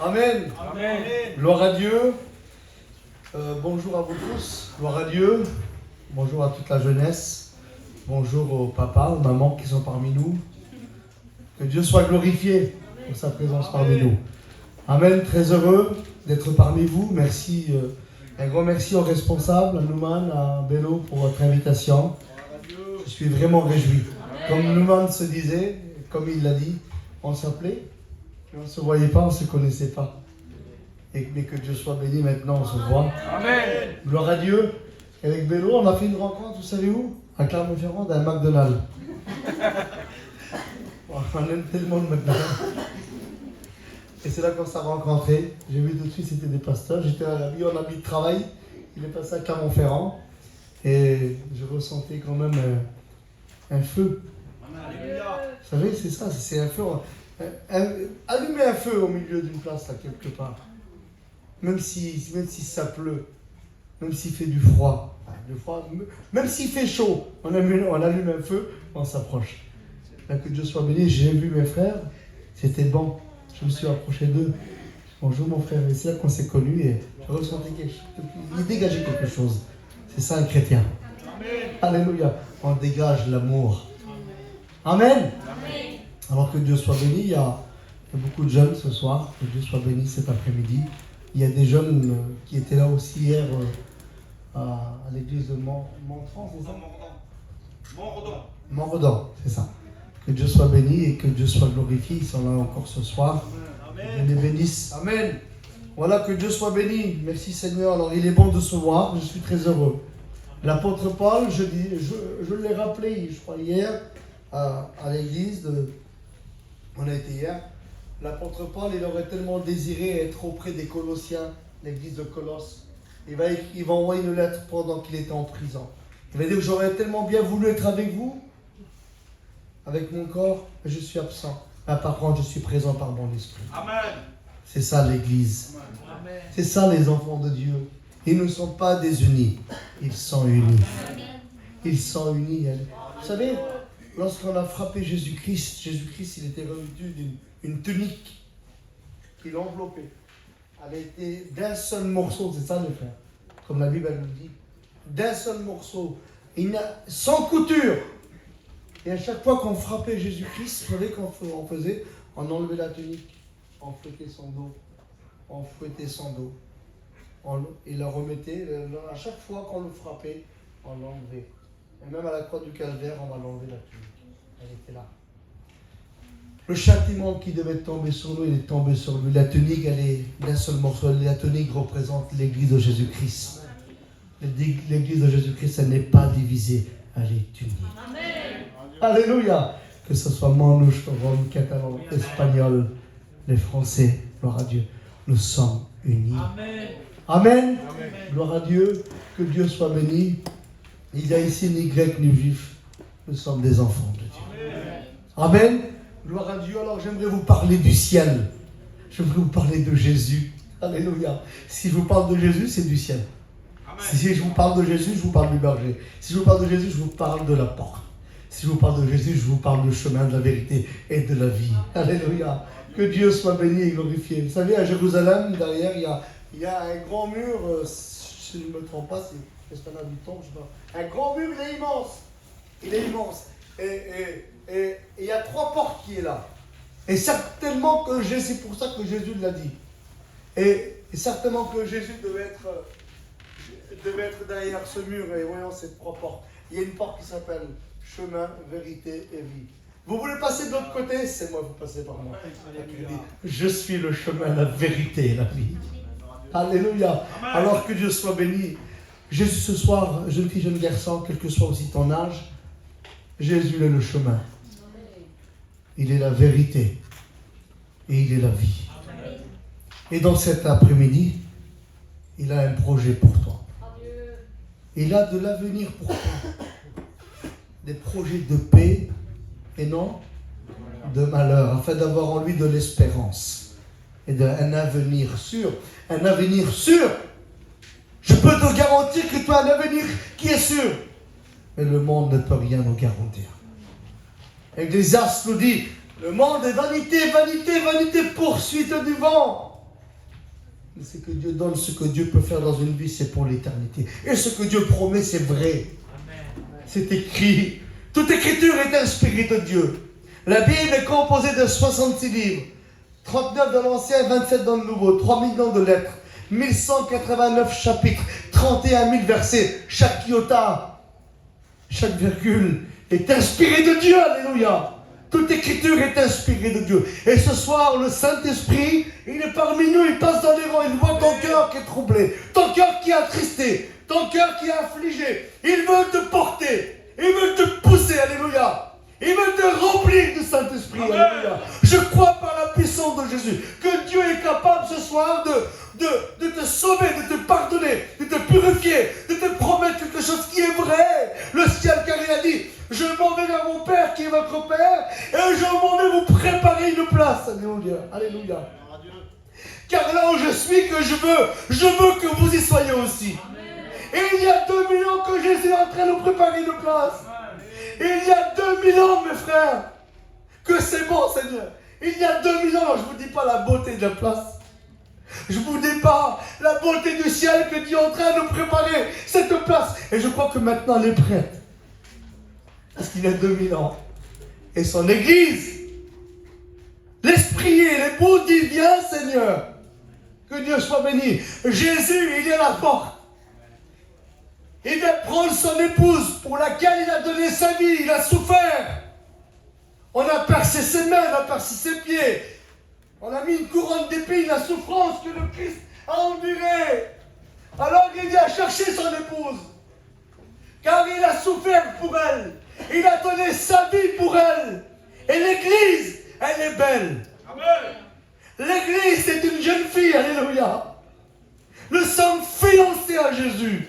Amen. Amen. Gloire à Dieu. Bonjour à vous tous. Gloire à Dieu. Bonjour à toute la jeunesse. Bonjour aux papas, aux mamans qui sont parmi nous. Que Dieu soit glorifié pour sa présence parmi nous. Amen. Très heureux d'être parmi vous. Merci. Un grand merci aux responsables, à Nouman, à Bello pour votre invitation. Je suis vraiment réjoui. Comme Nouman se disait, comme il l'a dit, on s'appelait, on ne se voyait pas, on ne se connaissait pas. Mais que Dieu soit béni, maintenant on se voit. Amen. Gloire à Dieu. Et avec Bello, on a fait une rencontre, vous savez où? À Clermont-Ferrand, dans un McDonald's. On aime tellement le McDonald's. Et c'est là qu'on s'est rencontrés. J'ai vu tout de suite, c'était des pasteurs. J'étais habillé en habit de travail. Il est passé à Clermont-Ferrand. Et je ressentais quand même un feu. Alléluia. Vous savez, c'est ça, c'est un feu. Allumer un feu au milieu d'une place, là, quelque part. Même si ça pleut, même s'il fait du froid, même s'il fait chaud, on allume un feu, on s'approche. Là, que Dieu soit béni, j'ai vu mes frères, c'était bon. Je me suis approché d'eux. Bonjour mon frère, et c'est là qu'on s'est connus et je ressentais quelque chose. Il dégageait quelque chose. C'est ça un chrétien. Amen. Alléluia. On dégage l'amour. Amen. Amen. Alors que Dieu soit béni, il y a beaucoup de jeunes ce soir. Que Dieu soit béni cet après-midi. Il y a des jeunes qui étaient là aussi hier à l'église de Montfranc, c'est ça? Montredon, c'est ça. Que Dieu soit béni et que Dieu soit glorifié. Ils sont là encore ce soir. Amen. Dieu les bénisse. Amen. Voilà, que Dieu soit béni. Merci Seigneur. Alors il est bon de se voir. Je suis très heureux. L'apôtre Paul, je l'ai rappelé, je crois, hier à l'église. On a été hier. L'apôtre Paul, il aurait tellement désiré être auprès des Colossiens, l'église de Colosse. Il va envoyer une lettre pendant qu'il était en prison. Il va dire, j'aurais tellement bien voulu être avec vous, avec mon corps, mais je suis absent. Mais par contre, je suis présent par mon esprit. Amen. C'est ça l'église. Amen. C'est ça les enfants de Dieu. Ils ne sont pas désunis, ils sont unis. Ils sont unis. Vous savez, lorsqu'on a frappé Jésus-Christ, il était revêtu d'une tunique qui l'enveloppait. Elle était d'un seul morceau, c'est ça les frères, comme la Bible elle nous dit, d'un seul morceau, sans couture. Et à chaque fois qu'on frappait Jésus-Christ, vous savez qu'on faisait, on enlevait la tunique, on fouettait son dos, et la remettait. À chaque fois qu'on le frappait, on l'enlevait. Et même à la croix du calvaire, on va l'enlever la tunique. Elle était là. Le châtiment qui devait tomber sur nous, il est tombé sur lui. La tunique, elle est d'un seul morceau. La tunique représente l'église de Jésus-Christ. L'église de Jésus-Christ, elle n'est pas divisée, elle est unie. Amen. Alléluia. Que ce soit manouche, rome, catalan, espagnol, les Français, gloire à Dieu. Nous sommes unis. Amen. Amen. Amen. Gloire à Dieu. Que Dieu soit béni. Il n'y a ici ni grec ni juif. Nous sommes des enfants de Dieu. Amen. Amen. Gloire à Dieu. Alors j'aimerais vous parler du ciel. J'aimerais vous parler de Jésus. Alléluia. Si je vous parle de Jésus, c'est du ciel. Amen. Si je vous parle de Jésus, je vous parle du berger. Si je vous parle de Jésus, je vous parle de la porte. Si je vous parle de Jésus, je vous parle du chemin de la vérité et de la vie. Alléluia. Que Dieu soit béni et glorifié. Vous savez, à Jérusalem, derrière, il y a un grand mur, si je ne me trompe pas, est-ce qu'on a du temps, je sais pas. Un grand mur, il est immense. Il est immense. Et il y a 3 portes qui est là. Et certainement que c'est pour ça que Jésus l'a dit. Et certainement que Jésus devait être derrière ce mur et voyons ces 3 portes. Il y a une porte qui s'appelle chemin, vérité et vie. Vous voulez passer de l'autre côté? C'est moi, vous passez par moi. Je suis le chemin, la vérité et la vie. Alléluia. Alors que Dieu soit béni. Jésus ce soir, jeune fille, jeune garçon, quel que soit aussi ton âge, Jésus est le chemin. Il est la vérité. Et il est la vie. Et dans cet après-midi, il a un projet pour toi. Il a de l'avenir pour toi. Des projets de paix et non de malheur, afin d'avoir en lui de l'espérance et un avenir sûr. Un avenir sûr. Je peux te garantir que tu as un avenir qui est sûr. Mais le monde ne peut rien nous garantir. Ecclésiaste nous dit, le monde est vanité, vanité, vanité, poursuite du vent. Mais ce que Dieu donne, ce que Dieu peut faire dans une vie, c'est pour l'éternité. Et ce que Dieu promet, c'est vrai. C'est écrit. Toute écriture est inspirée de Dieu. La Bible est composée de 66 livres. 39 dans l'Ancien, 27 dans le Nouveau. 3 millions de lettres. 1189 chapitres. 31 000 versets. Chaque iota, chaque virgule est inspirée de Dieu. Alléluia. Toute écriture est inspirée de Dieu. Et ce soir, le Saint-Esprit, il est parmi nous, il passe dans les rangs, il voit ton cœur qui est troublé, ton cœur qui est attristé, ton cœur qui est affligé. Il veut te porter, il veut te pousser, alléluia. Il veut te remplir du Saint-Esprit, alléluia. Je crois par la puissance de Jésus que Dieu est capable ce soir de te sauver, de te pardonner, de te purifier, de te promettre quelque chose qui est vrai. Le ciel, car il a dit, je m'en vais vers mon Père qui est votre Père, et je m'en vais vous préparer une place. Alléluia. Alléluia. Car là où je suis, que je veux que vous y soyez aussi. Et il y a 2000 ans que Jésus est en train de nous préparer une place. Il y a 2000 ans, mes frères, que c'est bon, Seigneur. Il y a 2000 ans, je ne vous dis pas la beauté de la place. Je ne vous dis pas la beauté du ciel que Dieu est en train de nous préparer, cette place. Et je crois que maintenant, elle est prête. Parce qu'il y a 2000 ans. Et son Église, l'Esprit et l'époux dit, viens, Seigneur. Que Dieu soit béni. Jésus, il est à la porte. Il vient prendre son épouse pour laquelle il a donné sa vie, il a souffert. On a percé ses mains, on a percé ses pieds. On a mis une couronne d'épines, la souffrance que le Christ a endurée. Alors il vient chercher son épouse. Car il a souffert pour elle. Il a donné sa vie pour elle. Et l'Église, elle est belle. Amen. L'Église, c'est une jeune fille, alléluia. Nous sommes fiancés à Jésus.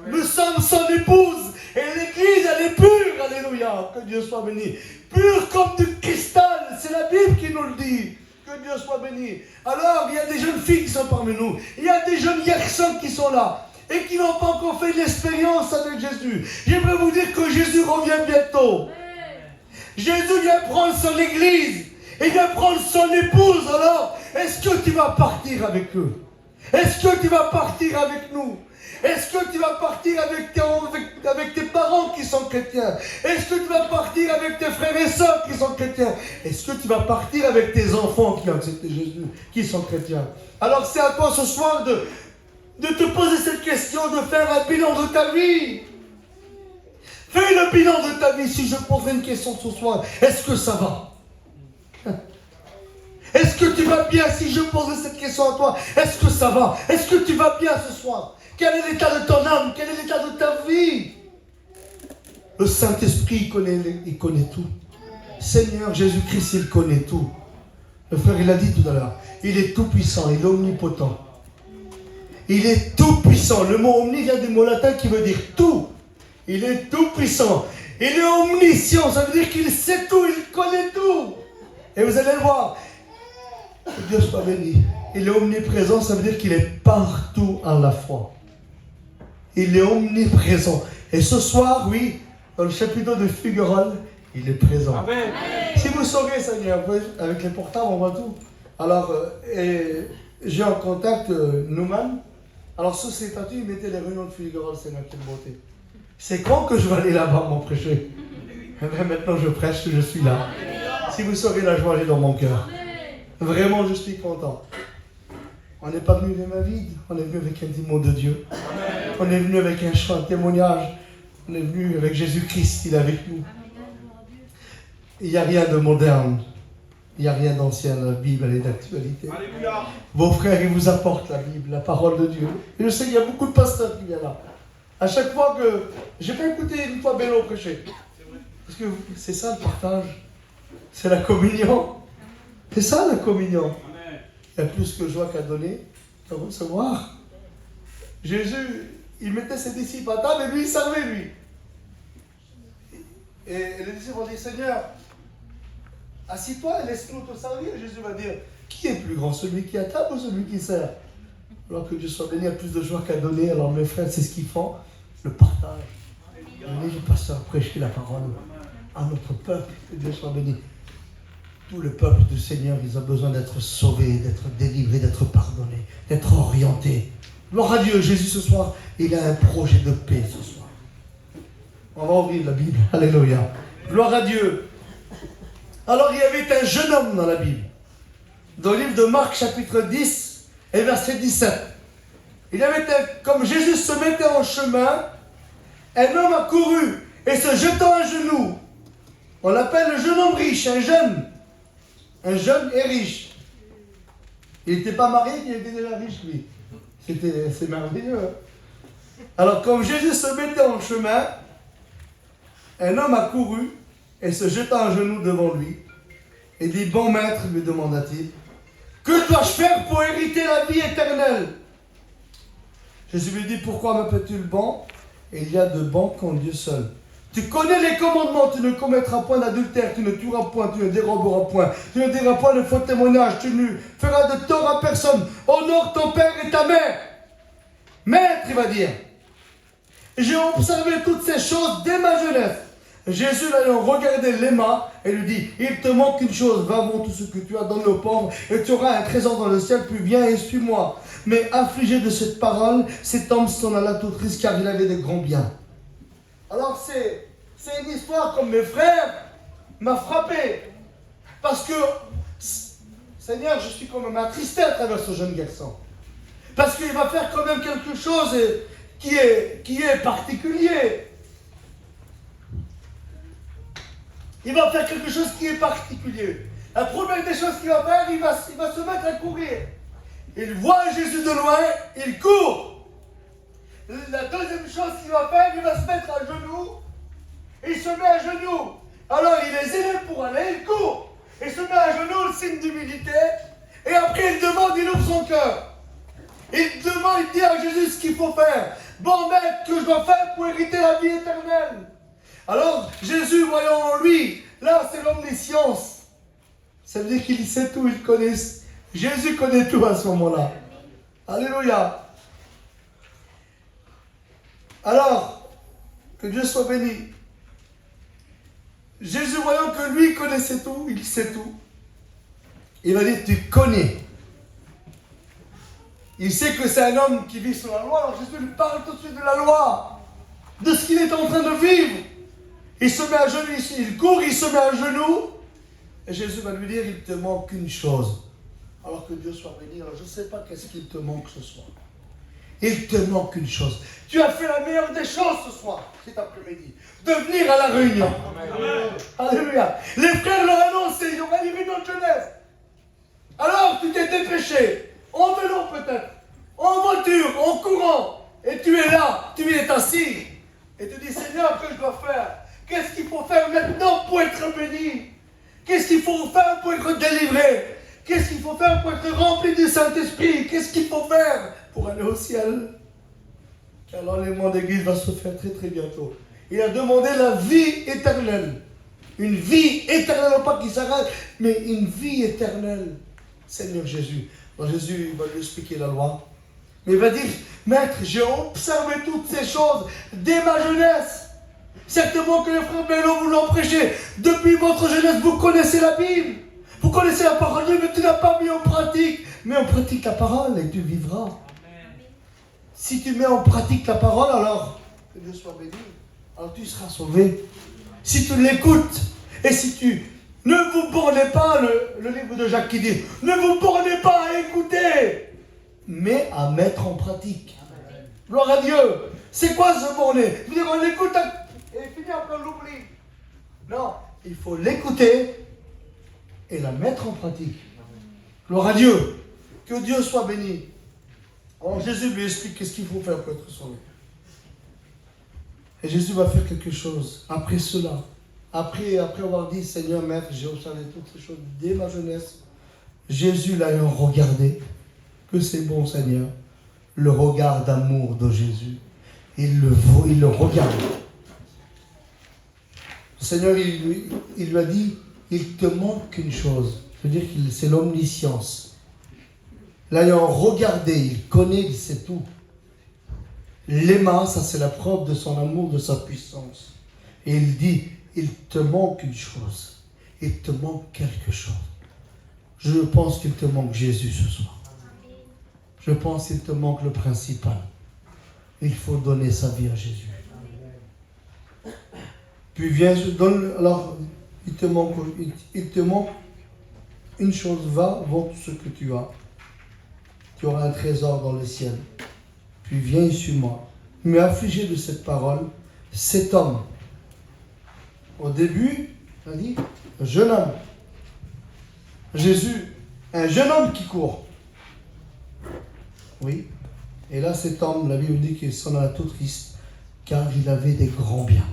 Nous sommes son épouse et l'Église, elle est pure, alléluia, que Dieu soit béni. Pure comme du cristal, c'est la Bible qui nous le dit, que Dieu soit béni. Alors, il y a des jeunes filles qui sont parmi nous, il y a des jeunes garçons qui sont là et qui n'ont pas encore fait l'expérience avec Jésus. J'aimerais vous dire que Jésus revient bientôt. Jésus vient prendre son Église, il vient prendre son épouse. Alors, est-ce que tu vas partir avec eux? Est-ce que tu vas partir avec nous? Est-ce que tu vas partir avec tes parents qui sont chrétiens? Est-ce que tu vas partir avec tes frères et sœurs qui sont chrétiens? Est-ce que tu vas partir avec tes enfants qui ont accepté Jésus, qui sont chrétiens? Alors c'est à toi ce soir de te poser cette question, de faire un bilan de ta vie. Fais le bilan de ta vie. Si je poserais une question ce soir, est-ce que ça va? Est-ce que tu vas bien? Si je posais cette question à toi, est-ce que ça va? Est-ce que tu vas bien ce soir? Quel est l'état de ton âme? Quel est l'état de ta vie? Le Saint-Esprit, il connaît tout. Seigneur Jésus-Christ, il connaît tout. Le frère, il a dit tout à l'heure, il est tout puissant, il est omnipotent. Il est tout puissant. Le mot omni vient du mot latin qui veut dire tout. Il est tout puissant. Il est omniscient, ça veut dire qu'il sait tout, il connaît tout. Et vous allez le voir. Que Dieu soit béni. Il est omniprésent, ça veut dire qu'il est partout à la fois. Il est omniprésent. Et ce soir, oui, dans le chapiteau de Figueroles, il est présent. Amen. Si vous saurez, Seigneur, avec les portables, on voit tout. Alors, j'ai en contact Nouman. Alors, sous ses statuts, il mettait les réunions de Figueroles, Seigneur, quelle beauté. C'est quand que je vais aller là-bas, mon prêcher. Mais maintenant, je prêche, je suis là. Si vous saurez la joie, elle est dans mon cœur. Vraiment, je suis content. On n'est pas venu les mains vides, on est venu avec un petit mot de Dieu. Amen. On est venu avec un chant, un témoignage. On est venu avec Jésus-Christ, il est avec nous. Il n'y a rien de moderne, il n'y a rien d'ancien, la Bible, elle est d'actualité. Alléluia. Vos frères, ils vous apportent la Bible, la parole de Dieu. Et je sais qu'il y a beaucoup de pasteurs qui viennent là. À chaque fois que... J'ai pas écouté une fois Bello prêcher. Parce que c'est ça le partage. C'est la communion. C'est ça la communion. Il y a plus que joie qu'à donner, qu'à recevoir. Jésus, il mettait ses disciples à table et lui, il servait, lui. Et les disciples vont dire, Seigneur, assis-toi et laisse-nous te servir. Et Jésus va dire, qui est plus grand, celui qui est à table ou celui qui sert? Alors que Dieu soit béni, il y a plus de joie qu'à donner. Alors mes frères, c'est ce qu'ils font, le partage. Venez, le pasteur, prêcher la parole à notre peuple, que Dieu soit béni. Tout le peuple du Seigneur, ils ont besoin d'être sauvés, d'être délivrés, d'être pardonnés, d'être orienté. Gloire à Dieu, Jésus ce soir, il a un projet de paix ce soir. On va ouvrir la Bible. Alléluia. Gloire à Dieu. Alors il y avait un jeune homme dans la Bible. Dans le livre de Marc chapitre 10 et verset 17. Il y avait comme Jésus se mettait en chemin, un homme a couru et se jetant à genoux. On l'appelle le jeune homme riche, un jeune. Un jeune et riche. Il n'était pas marié, il était déjà riche lui. C'est merveilleux. Hein? Alors comme Jésus se mettait en chemin, un homme a couru et se jeta à genoux devant lui. Et dit, bon maître, lui demanda-t-il, que dois-je faire pour hériter la vie éternelle? Jésus lui dit, pourquoi m'appelles-tu le bon? Il y a de bons qu'en Dieu seul. Tu connais les commandements, tu ne commettras point d'adultère, tu ne tueras point, tu ne déroberas point, tu ne diras point de faux témoignages, tu ne feras de tort à personne. Honore ton père et ta mère. Maître, il va dire, j'ai observé toutes ces choses dès ma jeunesse. Jésus l'ayant regardé l'aima et lui dit, il te manque une chose, va vends tout ce que tu as, donne aux pauvres et tu auras un trésor dans le ciel, puis viens et suis-moi. Mais affligé de cette parole, cet homme s'en alla tout triste car il avait de grands biens. Alors c'est une histoire comme mes frères m'a frappé. Parce que, Seigneur, je suis quand même attristé à travers ce jeune garçon. Parce qu'il va faire quand même quelque chose qui est particulier. Il va faire quelque chose qui est particulier. La première des choses qu'il va faire, il va se mettre à courir. Il voit Jésus de loin, il court. La deuxième chose qu'il va faire, il va se mettre à genoux. Il se met à genoux. Alors il est zélé pour aller, il court. Il se met à genoux, le signe d'humilité. Et après il demande, il ouvre son cœur. Il demande, il dit à Jésus ce qu'il faut faire. Bon maître, que je dois faire pour hériter la vie éternelle? Alors, Jésus, voyant en lui, là c'est l'omniscience. Ça veut dire qu'il sait tout, il connaît. Jésus connaît tout à ce moment-là. Alléluia. Alors, que Dieu soit béni. Jésus, voyant que lui connaissait tout, il sait tout, il va dire, tu connais. Il sait que c'est un homme qui vit sur la loi, alors Jésus lui parle tout de suite de la loi, de ce qu'il est en train de vivre. Il se met à genoux, il court, il se met à genoux. Et Jésus va lui dire, il te manque une chose. Alors que Dieu soit béni, alors je ne sais pas qu'est-ce qu'il te manque ce soir. Il te manque une chose. Tu as fait la meilleure des choses ce soir, cet après-midi. De venir à la réunion. Amen. Alléluia. Les frères l'ont annoncé, ils ont animé notre jeunesse. Alors tu t'es dépêché, en vélo peut-être, en voiture, en courant. Et tu es là, tu es assis. Et tu dis, Seigneur, que je dois faire? Qu'est-ce qu'il faut faire maintenant pour être béni? Qu'est-ce qu'il faut faire pour être délivré? Qu'est-ce qu'il faut faire pour être rempli du Saint-Esprit? Qu'est-ce qu'il faut faire pour aller au ciel? Car l'enlèvement d'église va se faire très très bientôt. Il a demandé la vie éternelle. Une vie éternelle, non pas qui s'arrête, mais une vie éternelle. Seigneur Jésus. Alors Jésus va lui expliquer la loi. Mais il va dire, maître, j'ai observé toutes ces choses dès ma jeunesse. Certainement que les frères Bello vous l'ont prêché. Depuis votre jeunesse, vous connaissez la Bible. Vous connaissez la parole de Dieu, mais tu n'as pas mis en pratique. Mets en pratique la parole et tu vivras. Amen. Si tu mets en pratique la parole, alors, que Dieu soit béni, alors tu seras sauvé. Si tu l'écoutes, et si tu ne vous bornez pas, le livre de Jacques qui dit, ne vous bornez pas à écouter, mais à mettre en pratique. Amen. Gloire à Dieu. C'est quoi se borner? Je veux dire, on l'écoute et finit après on l'oublie. Non, il faut l'écouter et la mettre en pratique. Gloire à Dieu. Que Dieu soit béni. Alors Jésus lui explique qu'est-ce qu'il faut faire pour être sauvé. Et Jésus va faire quelque chose après cela. Après avoir dit, Seigneur, Maître, j'ai observé toutes ces choses dès ma jeunesse. Jésus l'ayant regardé, que c'est bon, Seigneur, le regard d'amour de Jésus. Il le regarde. Le Seigneur, il lui a dit, il te manque une chose. Je veux dire que c'est l'omniscience. L'ayant regardé, il connaît, il sait tout. L'aimant, ça c'est la preuve de son amour, de sa puissance. Et il dit, il te manque une chose. Il te manque quelque chose. Je pense qu'il te manque Jésus ce soir. Je pense qu'il te manque le principal. Il faut donner sa vie à Jésus. Puis viens, je donne, alors il te manque une chose, va, vends tout ce que tu as. Tu auras un trésor dans le ciel. Puis viens sur moi. Mais affligé de cette parole, cet homme, au début, on a dit, un jeune homme. Jésus, un jeune homme qui court. Oui. Et là, cet homme, la Bible dit qu'il s'en alla tout triste, car il avait des grands biens.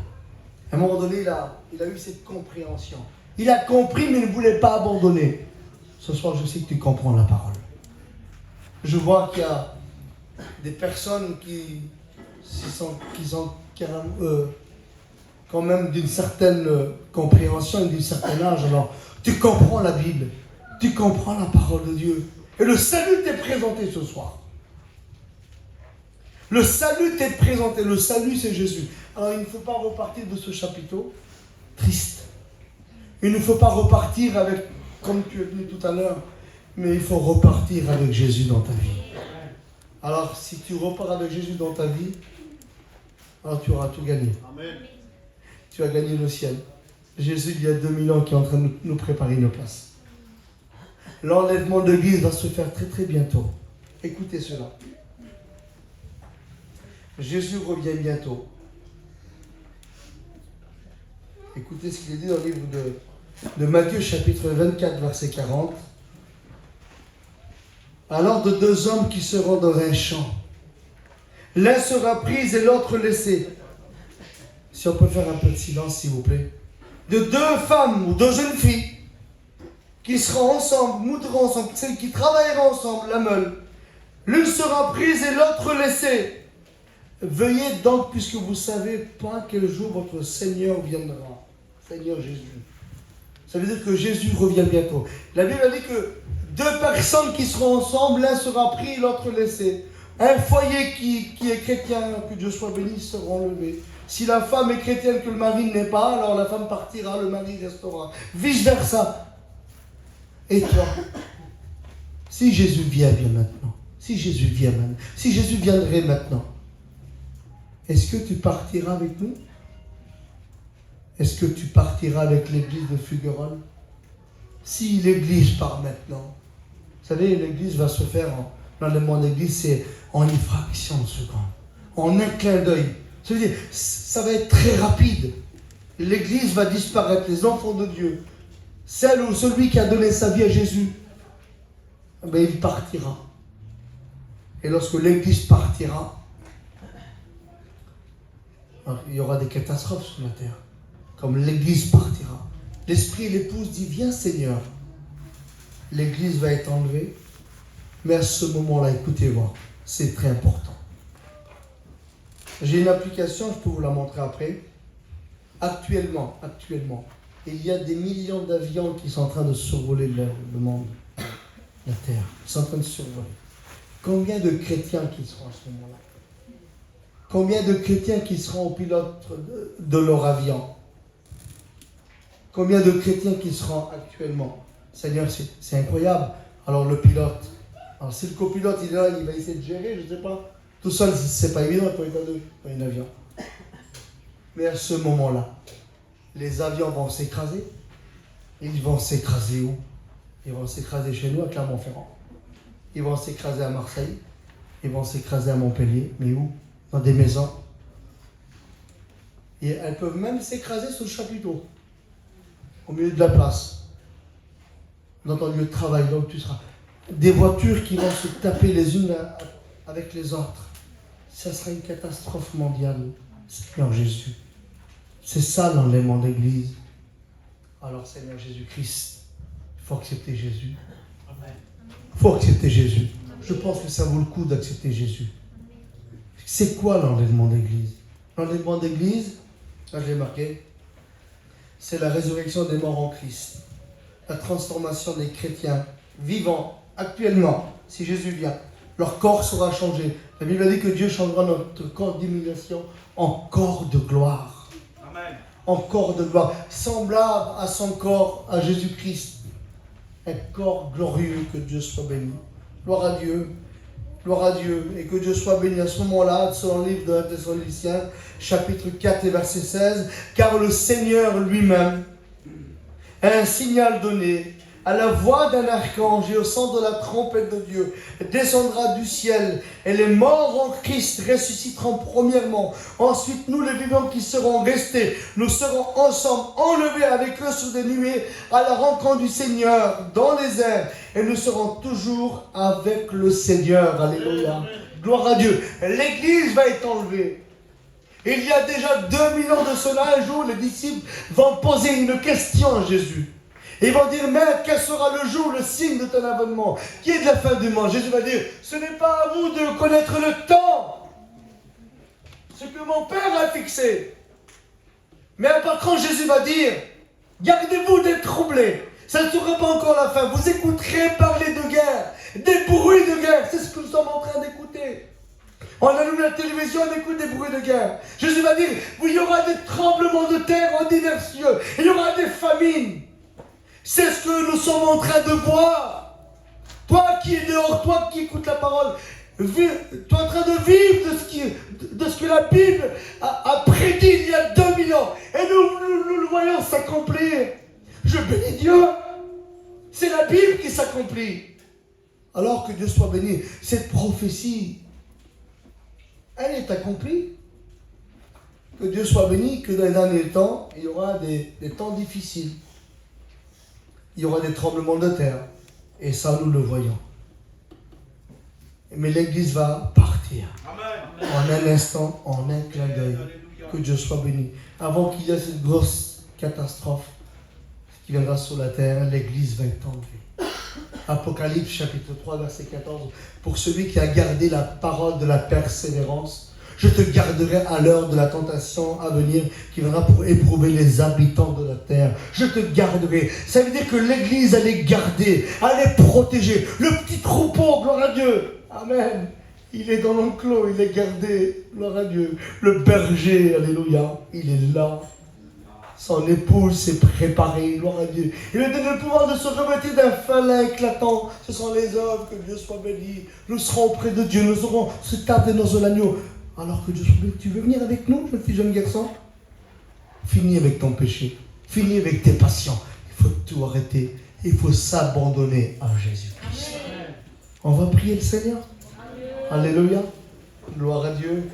À un moment donné, il a eu cette compréhension. Il a compris, mais il ne voulait pas abandonner. Ce soir, je sais que tu comprends la parole. Je vois qu'il y a des personnes qui sont quand même d'une certaine compréhension et d'un certain âge. Alors, tu comprends la Bible, tu comprends la parole de Dieu. Et le salut t'est présenté ce soir. Le salut t'est présenté. Le salut, c'est Jésus. Alors, il ne faut pas repartir de ce chapiteau triste. Il ne faut pas repartir avec, comme tu es venu tout à l'heure, mais il faut repartir avec Jésus dans ta vie. Alors, si tu repars avec Jésus dans ta vie, alors tu auras tout gagné. Amen. Tu as gagné le ciel. Jésus, il y a 2000 ans, qui est en train de nous préparer une place. L'enlèvement de l'Église va se faire très très bientôt. Écoutez cela. Jésus revient bientôt. Écoutez ce qu'il est dit dans le livre de Matthieu, chapitre 24, verset 40. Alors de deux hommes qui seront dans un champ, l'un sera pris et l'autre laissé. Si on peut faire un peu de silence, s'il vous plaît. De deux femmes ou deux jeunes filles qui seront ensemble, moudront ensemble, celles qui travailleront ensemble, la meule. L'une sera prise et l'autre laissée. Veuillez donc, puisque vous savez pas quel jour votre Seigneur viendra. Seigneur Jésus. Ça veut dire que Jésus revient bientôt. La Bible dit que deux personnes qui seront ensemble, l'un sera pris, l'autre laissé. Un foyer qui est chrétien, que Dieu soit béni, sera enlevé. Si la femme est chrétienne, que le mari n'est pas, alors la femme partira, le mari restera. Vice versa. Et toi, si Jésus vient bien maintenant, si Jésus vient maintenant, si Jésus viendrait maintenant, est-ce que tu partiras avec nous? Est-ce que tu partiras avec l'église de Fugueronne? Si l'église part maintenant, vous savez, l'église va se faire, dans le monde d'église, c'est en une fraction de seconde, en un clin d'œil. Ça veut dire, ça va être très rapide. L'église va disparaître, les enfants de Dieu, celle ou celui qui a donné sa vie à Jésus, ben, il partira. Et lorsque l'église partira, il y aura des catastrophes sur la terre. Comme l'église partira. L'esprit et l'épouse dit, viens Seigneur. L'église va être enlevée. Mais à ce moment-là, écoutez-moi, c'est très important. J'ai une application, je peux vous la montrer après. Actuellement, il y a des millions d'avions qui sont en train de survoler le monde, la terre. Ils sont en train de survoler. Combien de chrétiens qui seront à ce moment-là? Combien de chrétiens qui seront au pilote de leur avion? Combien de chrétiens qui seront actuellement? Seigneur, c'est incroyable. Alors le pilote, alors si le copilote il est là, il va essayer de gérer, je ne sais pas. Tout seul, c'est pas évident pour être à deux dans un avion. Mais à ce moment-là, les avions vont s'écraser. Ils vont s'écraser où? Ils vont s'écraser chez nous à Clermont-Ferrand. Ils vont s'écraser à Marseille. Ils vont s'écraser à Montpellier. Mais où? Dans des maisons. Et elles peuvent même s'écraser sur le chapiteau, au milieu de la place, dans ton lieu de travail. Donc tu seras des voitures qui vont se taper les unes avec les autres. Ça sera une catastrophe mondiale. Seigneur Jésus. C'est ça l'enlèvement d'église. Alors Seigneur Jésus-Christ, il faut accepter Jésus. Il faut accepter Jésus. Je pense que ça vaut le coup d'accepter Jésus. C'est quoi l'enlèvement d'église? L'enlèvement d'église, là je l'ai marqué, c'est la résurrection des morts en Christ. La transformation des chrétiens vivants actuellement, si Jésus vient. Leur corps sera changé. La Bible dit que Dieu changera notre corps d'humiliation en corps de gloire. Amen. En corps de gloire, semblable à son corps, à Jésus-Christ. Un corps glorieux, que Dieu soit béni. Gloire à Dieu. Gloire à Dieu. Et que Dieu soit béni à ce moment-là, selon le livre de 1 Thessaloniciens, chapitre 4 et verset 16. Car le Seigneur lui-même a un signal donné, à la voix d'un archange et au son de la trompette de Dieu, descendra du ciel, et les morts en Christ ressusciteront premièrement. Ensuite, nous les vivants qui serons restés, nous serons ensemble enlevés avec eux sur des nuées à la rencontre du Seigneur dans les airs, et nous serons toujours avec le Seigneur. Alléluia. Gloire à Dieu. L'église va être enlevée. Il y a déjà 2000 ans de cela, un jour, les disciples vont poser une question à Jésus. Ils vont dire, Maître, quel sera le jour, le signe de ton avènement, qui est de la fin du monde? Jésus va dire, ce n'est pas à vous de connaître le temps, ce que mon Père a fixé. Mais par contre, Jésus va dire, gardez-vous d'être troublés. Ça ne sera pas encore la fin. Vous écouterez parler de guerre, des bruits de guerre. C'est ce que nous sommes en train d'écouter. On allume la télévision, on écoute des bruits de guerre. Jésus va dire, il y aura des tremblements de terre en divers lieux. Il y aura des famines. C'est ce que nous sommes en train de voir. Toi qui es dehors, toi qui écoutes la parole, tu es en train de vivre de ce que la Bible a prédit il y a 2000 ans. Et nous le voyons s'accomplir. Je bénis Dieu. C'est la Bible qui s'accomplit. Alors que Dieu soit béni. Cette prophétie, elle est accomplie. Que Dieu soit béni, que dans les derniers temps, il y aura des temps difficiles. Il y aura des tremblements de terre. Et ça, nous le voyons. Mais l'Église va partir. Amen. En un instant, en un clin d'œil. Que Dieu soit béni. Avant qu'il y ait cette grosse catastrophe qui viendra sur la terre, l'Église va être enlevée. Apocalypse chapitre 3, verset 14. Pour celui qui a gardé la parole de la persévérance, je te garderai à l'heure de la tentation à venir qui viendra pour éprouver les habitants de la terre. Je te garderai. Ça veut dire que l'Église, elle est gardée, elle est protégée. Le petit troupeau, gloire à Dieu. Amen. Il est dans l'enclos, il est gardé. Gloire à Dieu. Le berger, alléluia, il est là. Son épouse s'est préparée, gloire à Dieu. Il lui donne le pouvoir de se revêtir d'un fin lin éclatant. Ce sont les hommes, que Dieu soit béni. Nous serons auprès de Dieu, nous aurons ce table dans l'agneau. Alors que Dieu soit béni, tu veux venir avec nous, jeune fille, jeune garçon? Finis avec ton péché. Finis avec tes passions. Il faut tout arrêter. Il faut s'abandonner à Jésus-Christ. On va prier le Seigneur. Alléluia. Gloire à Dieu.